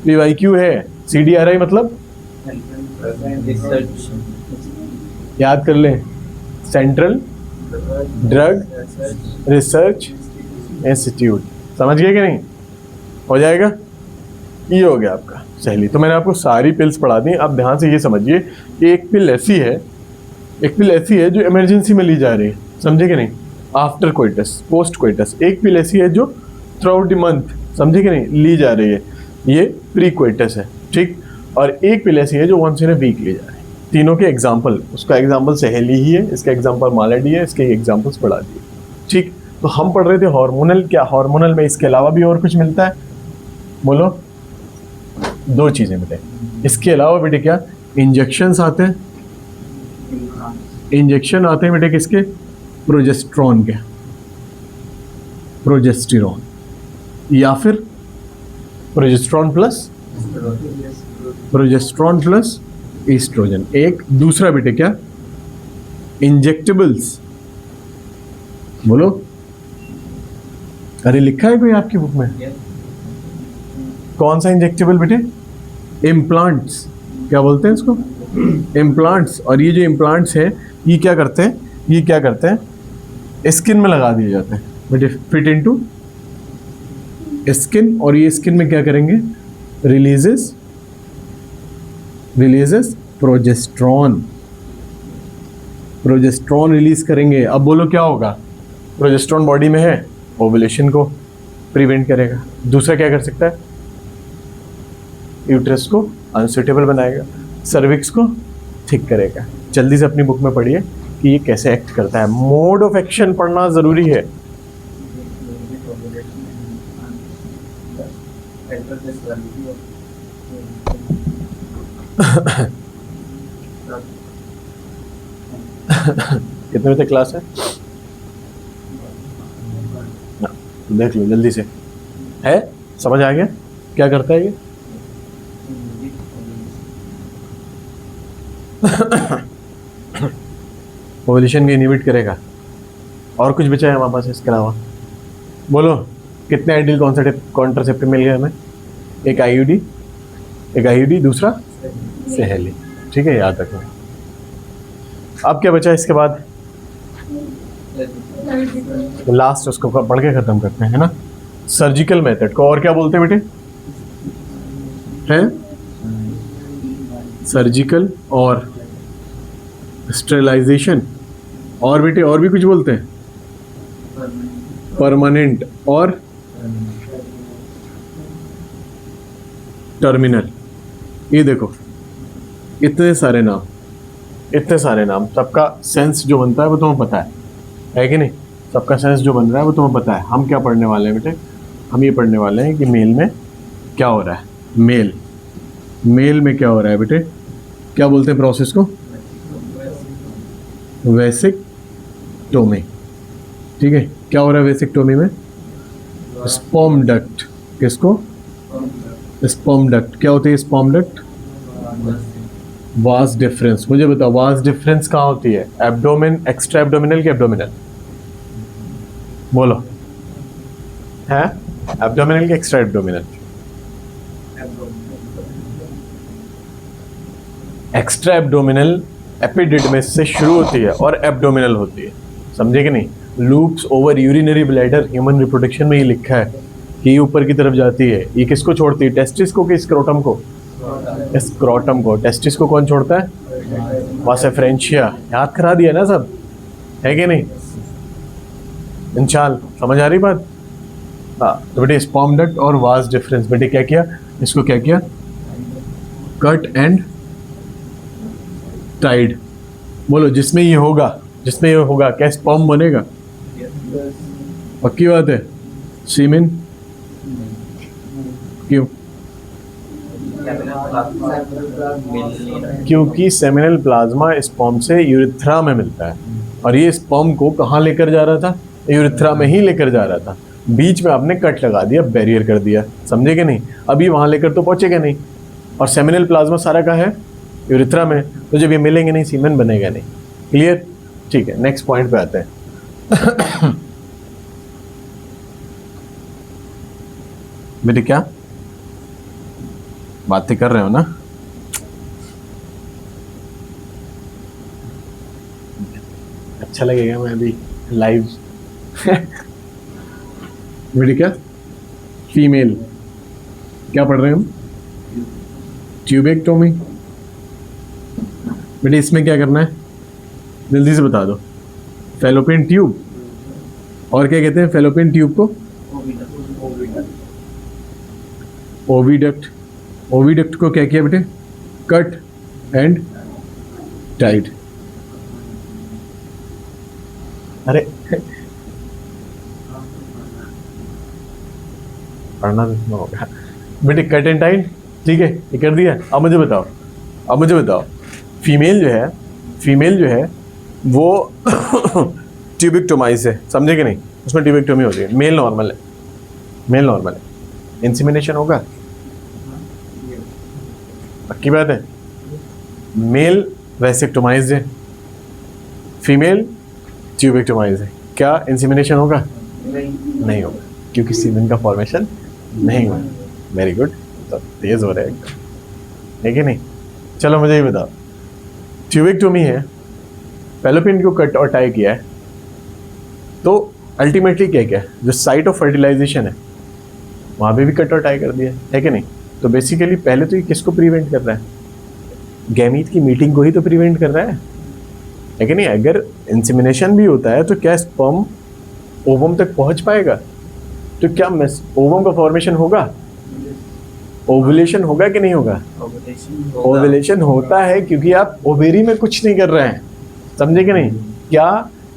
PYQ है। CDRI मतलब याद कर ले, सेंट्रल ड्रग रिसर्च इंस्टीट्यूट, समझ गए कि नहीं? हो जाएगा। ये हो गया आपका सहेली। तो मैंने आपको सारी पिल्स पढ़ा दी। अब ध्यान से ये समझिए कि एक पिल ऐसी है जो इमरजेंसी में ली जा रही है, समझे कि नहीं? After coitus, post coitus. एक पिल ऐसी है जो थ्रू आउट द मंथ, समझे कि नहीं, ली जा रही है, ये प्री कोइटस है, ठीक? और एक पिल ऐसी है जो वंस इन अ वीक ली जा रही है। तीनों के एग्जाम्पल, उसका एग्जाम्पल सहेली ही है, इसका एग्जाम्पल मालाडी है, इसके एग्जाम्पल्स पढ़ा दिए, ठीक? तो हम पढ़ रहे थे हार्मोनल। क्या हार्मोनल में इसके अलावा भी और कुछ मिलता है? बोलो। 2 चीज़ें बेटे इसके अलावा बेटे। क्या? इंजेक्शंस आते हैं, इंजेक्शन आते हैं बेटे किसके? प्रोजेस्टेरोन के, प्रोजेस्टेरोन, या फिर प्रोजेस्टेरोन प्लस एस्ट्रोजन। एक दूसरा बेटे क्या? इंजेक्टेबल्स। बोलो। अरे लिखा है कोई आपकी बुक में? कौन सा इंजेक्टेबल बेटे? इम्प्लांट्स। क्या बोलते हैं इसको? इम्प्लांट्स। और ये जो इम्प्लांट्स है ये क्या करते हैं? ये क्या करते हैं? स्किन में लगा दिए जाते हैं बेटे, फिट इनटू स्किन। और ये स्किन में क्या करेंगे? Releases progesterone. प्रोजेस्ट्रॉन रिलीज करेंगे। अब बोलो क्या होगा? प्रोजेस्ट्रॉन बॉडी में है, ओवुलेशन को प्रिवेंट करेगा। दूसरा क्या कर सकता है? यूट्रस को अनसुटेबल बनाएगा, सर्विक्स को ठीक करेगा। जल्दी से अपनी बुक में पढ़िए कि ये कैसे एक्ट करता है। मोड ऑफ एक्शन पढ़ना जरूरी है। कितने बजे क्लास है? देख लो जल्दी से। है समझ आ गया क्या करता है ये? ओवुलेशन को इनहिबिट करेगा। और कुछ बचा है हमारे पास इसके अलावा? बोलो कितने आइडियल कॉन्ट्रासेप्टिव मिल गए हमें? एक आईयूडी, दूसरा सहेली। ठीक है, याद रखना। अब क्या बचा इसके बाद? लास्ट उसको पढ़ के खत्म करते हैं ना, सर्जिकल मेथड को। और क्या बोलते हैं बेटे? हैं सर्जिकल और स्टेरिलाइजेशन। और बेटे और भी कुछ बोलते हैं? परमानेंट और टर्मिनल। ये देखो इतने सारे नाम, सबका सेंस जो बनता है वो तुम्हें पता है कि नहीं? सबका सेंस जो बन रहा है वो तुम्हें पता है। हम क्या पढ़ने वाले हैं बेटे? हम ये पढ़ने वाले हैं कि मेल में क्या हो रहा है। मेल में क्या हो रहा है बेटे? क्या बोलते हैं प्रोसेस को? वेसिक्टोमी। ठीक है, क्या हो रहा है वेसिक्टोमी में? Sperm duct. किसको? Sperm duct. क्या होती है स्पर्म डक्ट? Vas deferens. मुझे बताओ वास डिफरेंस कहाँ होती है? एब्डोमेन, एक्स्ट्रा एब्डोमिनल के एब्डोमिनल? बोलो है? एब्डोमिनल के extra abdominal? Extra abdominal epididymis से शुरू होती है और एब्डोमिनल होती है। समझे कि नहीं? Loops over urinary bladder. Human reproduction में ये लिखा है कि ये ऊपर की तरफ जाती है। ये किसको छोड़ती है? टेस्टिस को कि स्क्रोटम को? स्क्रोटम को। टेस्टिस को कौन छोड़ता है? वास एफरेंशिया। याद करा दिया ना सब, है कि नहीं? इंशाल्लाह समझ आ रही बात? हाँ, तो बेटे स्पर्म डक्ट और वास डिफरेंस। बेटे क्या किया इसको? क्या किया? Cut and tied. बोलो जिसमें ये होगा क्या स्पर्म बनेगा? पक्की बात है? सीमेन? क्यों? क्योंकि सेमिनल प्लाज्मा स्पर्म से यूरिथ्रा में मिलता है और ये स्पर्म को कहाँ लेकर जा रहा था? यूरिथ्रा में ही लेकर जा रहा था। बीच में आपने कट लगा दिया, बैरियर कर दिया। समझे कि नहीं? अभी वहां लेकर तो पहुंचेगा नहीं। और सेमिनल प्लाज्मा सारा का है यूरिथ्रा में, तो जब ये मिलेंगे नहीं सीमेन बनेगा नहीं। क्लियर? ठीक है, नेक्स्ट पॉइंट पे आते हैं। बेटे क्या बातें कर रहे हो ना? अच्छा लगेगा मैं अभी लाइव। बेटे क्या? फीमेल क्या पढ़ रहे हैं हम? ट्यूबेक्टोमी। बेटे इसमें क्या करना है जल्दी से बता दो? Fallopian tube. और क्या कहते हैं फैलोपियन ट्यूब को? ओविडक्ट। ओविडक्ट को क्या किया बेटे? Cut and tight. अरे पढ़ना तो होगा बेटे। कट एंड टाइट, ठीक है, ये कर दिया। अब मुझे बताओ फीमेल जो है वो ट्यूबिक्टोमाइज है। समझे कि नहीं? उसमें ट्यूबिक्टोमी होती है। मेल नॉर्मल है। इंसेमिनेशन होगा? पक्की बात है? मेल वेसिक्टोमाइज है, फीमेल ट्यूबिक्टोमाइज है। क्या इंसेमिनेशन होगा? नहीं होगा, क्योंकि सीमेन का फॉर्मेशन नहीं हुआ। Very good. सब तेज हो रहा है एकदम, है कि नहीं? चलो मुझे ये बताओ, ट्यूबेक्टोमी है, फैलोपियन को कट और टाई किया है, तो अल्टीमेटली क्या क्या है, जो साइट ऑफ फर्टिलाइजेशन है वहाँ पे भी कट और टाई कर दिया है कि नहीं? तो बेसिकली पहले तो ये किसको प्रिवेंट कर रहा है? गैमीट की मीटिंग को ही तो प्रिवेंट कर रहा है कि नहीं? अगर इंसेमिनेशन भी होता है तो क्या स्पर्म ओवम तक पहुंच पाएगा? तो क्या ओवम का फॉर्मेशन होगा? ओवुलेशन होगा कि नहीं होगा? ओवुलेशन होता है क्योंकि आप ओवेरी में कुछ नहीं कर रहे हैं, समझे कि नहीं? क्या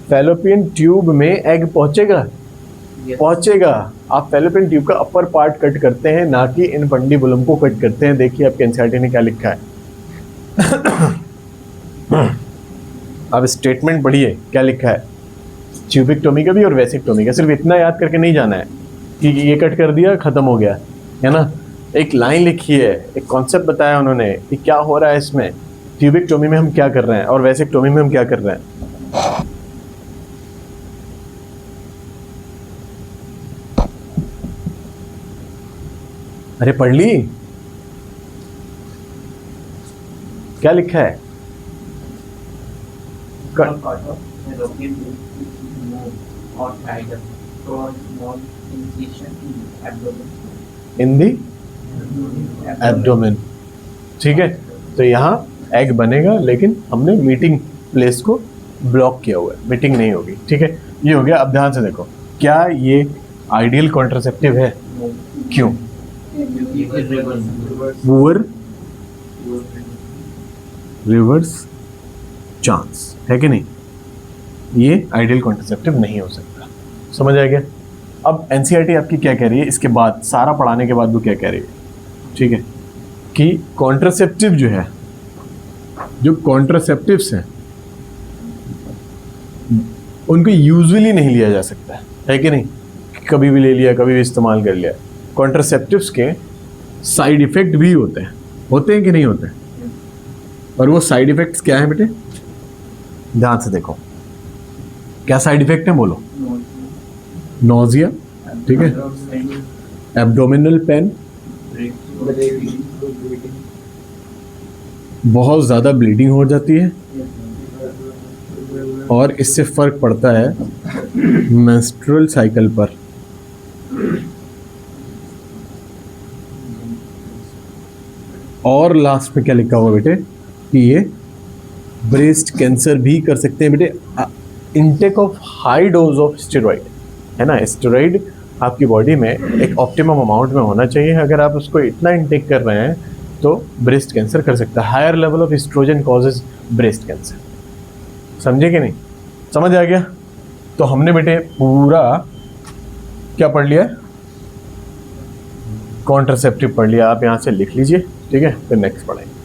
फैलोपियन ट्यूब में एग पहुंचेगा? पहुंचेगा। आप फैलोपियन ट्यूब का अपर पार्ट कट करते हैं, ना कि इनफंडिबुलम को कट करते हैं। देखिए आपके एनसीईआरटी ने क्या लिखा है। अब स्टेटमेंट पढ़िए क्या लिखा है, ट्यूबिक्टोमी का भी और वेसिक्टोमी का। सिर्फ इतना याद करके नहीं जाना है कि ये कट कर दिया खत्म हो गया, है ना? एक लाइन लिखी है, एक कॉन्सेप्ट बताया उन्होंने कि क्या हो रहा है इसमें, ट्यूबिक्टोमी में हम क्या कर रहे हैं और वेसिक्टोमी में हम क्या कर रहे हैं। अरे पढ़ ली? क्या लिखा है? इन दी एब्डोमेन, ठीक है? तो यहाँ एग बनेगा, लेकिन हमने मीटिंग प्लेस को ब्लॉक किया हुआ है, मीटिंग नहीं होगी, ठीक है? ये हो गया। अब ध्यान से देखो, क्या ये आइडियल कॉन्ट्रासेप्टिव है? क्यों? पुअर रिवर्स चांस, है कि नहीं? ये आइडियल कॉन्ट्रासेप्टिव नहीं हो सकता। समझ आ गया? अब एनसीईआरटी आपकी क्या कह रही है इसके बाद, सारा पढ़ाने के बाद वो क्या कह रही है, ठीक है? कि कॉन्ट्रासेप्टिव जो है, जो कॉन्ट्रासेप्टिव्स हैं उनको यूजुअली नहीं लिया जा सकता है कि नहीं? कभी भी ले लिया, कभी भी इस्तेमाल कर लिया। कॉन्ट्रासेप्टिव्स के साइड इफेक्ट भी होते हैं कि नहीं होते हैं? और वो साइड इफेक्ट्स क्या हैं बेटे? ध्यान से देखो, क्या साइड इफेक्ट है बोलो? नोजिया, ठीक है, एब्डोमिनल पेन, बहुत ज़्यादा ब्लीडिंग हो जाती है, और इससे फर्क पड़ता है मेंस्ट्रुअल साइकिल पर। और लास्ट में क्या लिखा हुआ बेटे कि ये ब्रेस्ट कैंसर भी कर सकते हैं बेटे। Intake of high dose of steroid, है ना? स्टेरॉइड आपकी बॉडी में एक ऑप्टिमम अमाउंट में होना चाहिए। अगर आप उसको इतना इनटेक कर रहे हैं तो ब्रेस्ट कैंसर कर सकता है। Higher level of estrogen causes breast cancer. समझे कि नहीं? समझ आ गया? तो हमने बेटे पूरा क्या पढ़ लिया? कॉन्ट्रासेप्टिव पढ़ लिया। आप यहाँ से लिख लीजिए, ठीक है? फिर नेक्स्ट पढ़ेंगे।